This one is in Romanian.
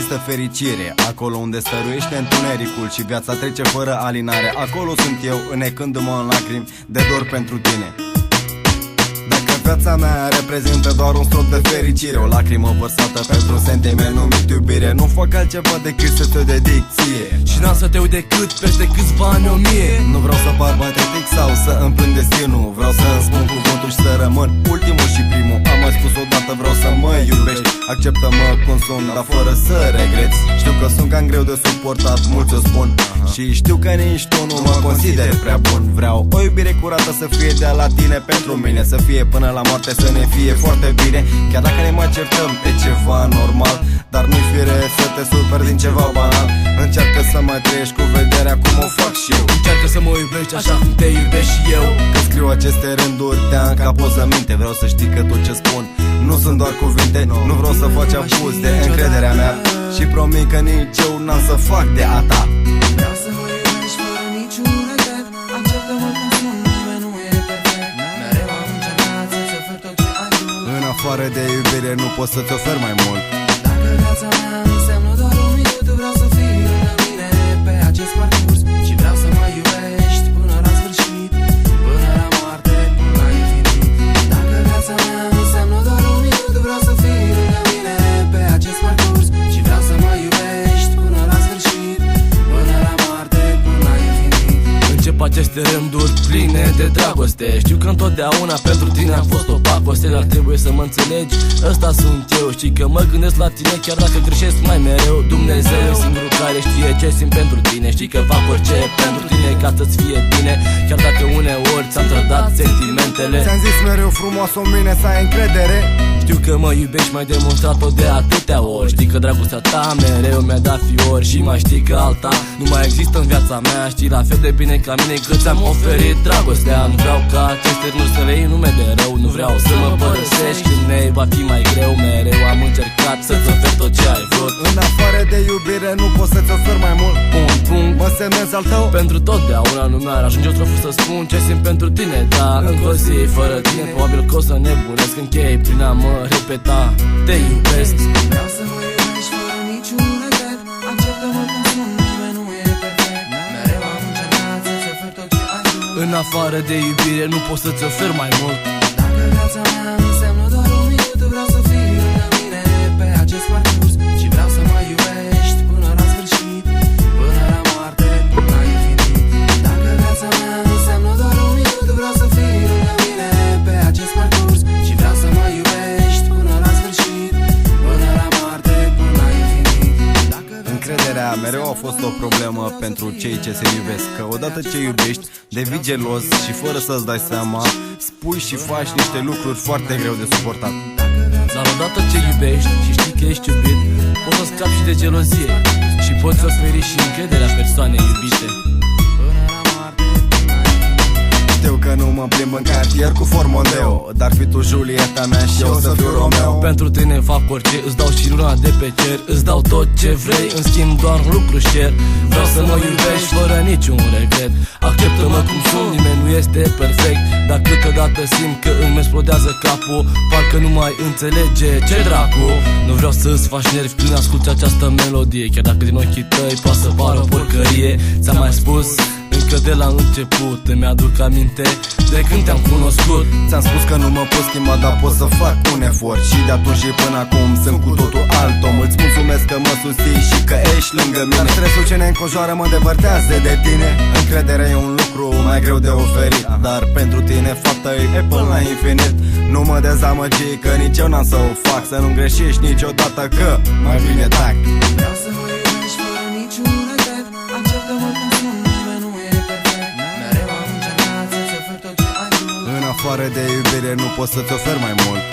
există fericire. Acolo unde stăruiește întunericul și viața trece fără alinare, acolo sunt eu, înecându-mă în lacrimi de dor pentru tine. Dacă viața mea reprezintă doar un strop de fericire, o lacrimă vărsată pentru un sentiment numit iubire, nu fac altceva decât să te dedic ție. Și n-am să te uit decât peste câțiva ani 1000. Nu vreau să par patetic sau să îmi plâng destinul, vreau să îmi spun cuvântul și să rămân ultimul și primul. Am mai spus odată, vreau să mă iubești, acceptă-mă cum sunt, dar fără să regreți. Știu că sunt cam greu de suportat, mulți o spun, și știu că nici tu nu mă consideri prea bun. Vreau o iubire curată să fie de la tine pentru mine, să fie până la moarte, să ne fie foarte bine. Chiar dacă ne mai certăm e ceva normal, dar nu-i fire să te superi din ceva banal. Încearcă să mai trăiești cu vederea cum o fac și eu. Încearcă să mă iubești așa cum te iubesc și eu. Când scriu aceste rânduri te-am ca pozăminte, vreau să știi că tot ce spun nu sunt doar cuvinte. Nu vreau să faci abuz de încrederea mea și promit că nici eu n-am să fac de a ta. Vreau să mă iubești fără niciun regret, acceptă-mă cum sunt, nimeni nu e perfect. Mereu am încercat să-ți ofer tot ce ai tu. În afară de iubire nu pot să-ți ofer mai mult. Dacă viața mea înseamnă doar un minut, vreau să fii lângă mine pe acest parcurs. Și vreau să mă iubești până la sfârșit, până la moarte, până la infinit. Dacă viața mea înseamnă doar un minut, vreau să fii lângă mine pe acest parcurs. Și vreau să mă iubești până la sfârșit, până la moarte, până la infinit. Încep aceste rânduri pline de dragoste. Știu că întotdeauna pentru tine am fost o pacoste, dar trebuie să mă înțelegi, ăsta sunt eu. Știi că mă gândesc la tine chiar dacă greșesc mai mereu. Dumnezeu e singurul care știe ce simt pentru tine. Știi că fac orice pentru tine ca să-ți fie bine, chiar dacă uneori ți-am trădat sentimentele. Ți-am zis mereu frumos în mine să ai încredere. Știu că mă iubești, mai demonstrat-o de atâtea ori. Știi că dragostea ta mereu mi-a dat fiori. Și mai știi că alta nu mai există în viața mea. Știi la fel de bine ca mine că ți-am oferit dragostea. Nu vreau ca aceste rânduri să le iei nume de rău. Nu vreau să mă părăsești când ne va fi mai greu. Mereu am încercat să-ți ofer tot ce ai vrut. În afară de iubire nu pot să-ți ofer mai mult. Mă semnez al tău pentru totdeauna. Nu mi-ar ajunge o strofă să spun ce simt pentru tine. Dar încă o zi fără tine probabil că o să nebunesc. Închei prin a mă repeta, te iubesc. Vreau să mă iubești fără niciun regret, acceptă-mă cum sunt, nimeni nu e perfect. Mereu am încercat să-ți ofer tot ce ai tu. În afară de iubire nu pot să-ți ofer mai mult. Dacă viața mea înseamnă doar un minut, vreau să fii lângă mine pe acest parcurs. Și vreau să mă iubești până la sfârșit, până la moarte, până la infinit. Dacă viața mea înseamnă doar un minut, vreau să fii lângă mine pe acest parcurs. Și vreau să mă iubești până la sfârșit, până la moarte, până la infinit. Încrederea mereu a fost o problemă pentru cei ce se iubesc. Că odată ce iubești, devii gelos și fără să-ți dai seama spui și faci niște lucruri foarte greu de suportat. Dar odată ce iubești și știi că ești iubit, poți să scapi și de gelozie și poți oferi și încrederea persoanei iubite. Știu că nu mă plimb în cartier cu Ford Mondeo, dar fi tu Julieta mea și eu să fiu Romeo. Pentru tine fac orice, îți dau și luna de pe cer. Îți dau tot ce vrei, în schimb doar lucru cer. Vreau să mă iubești fără niciun regret, acceptă-mă cum sunt, nimeni nu este perfect. Dar câteodată simt că îmi explodează capul, parcă nu mai înțelege ce dracu. Nu vreau să-ți faci nervi când asculti această melodie, chiar dacă din ochii tăi poate să pară o porcărie. Ți-am mai spus încă de la început, îmi aduc aminte de când te-am cunoscut. Ți-am spus că nu mă pot schimba, dar pot să fac un efort. Și de atunci și până acum sunt cu totul alt om. Îți mulțumesc că mă susții și că ești lângă mine. Dar stresul ce ne înconjoară mă depărtează de tine. Încrederea e un lucru mai greu de oferit, dar pentru tine fapta e până la infinit. Nu mă dezamăgi că nici eu n-am să o fac, să nu greșești niciodată că mai bine tac. Vreau să mă iubești fără niciun regret, acceptă-mă cum sunt, nimeni nu e perfect. Mereu am încercat să-ți ofer tot ce ai tu. În afară de iubire nu pot să-ți ofer mai mult.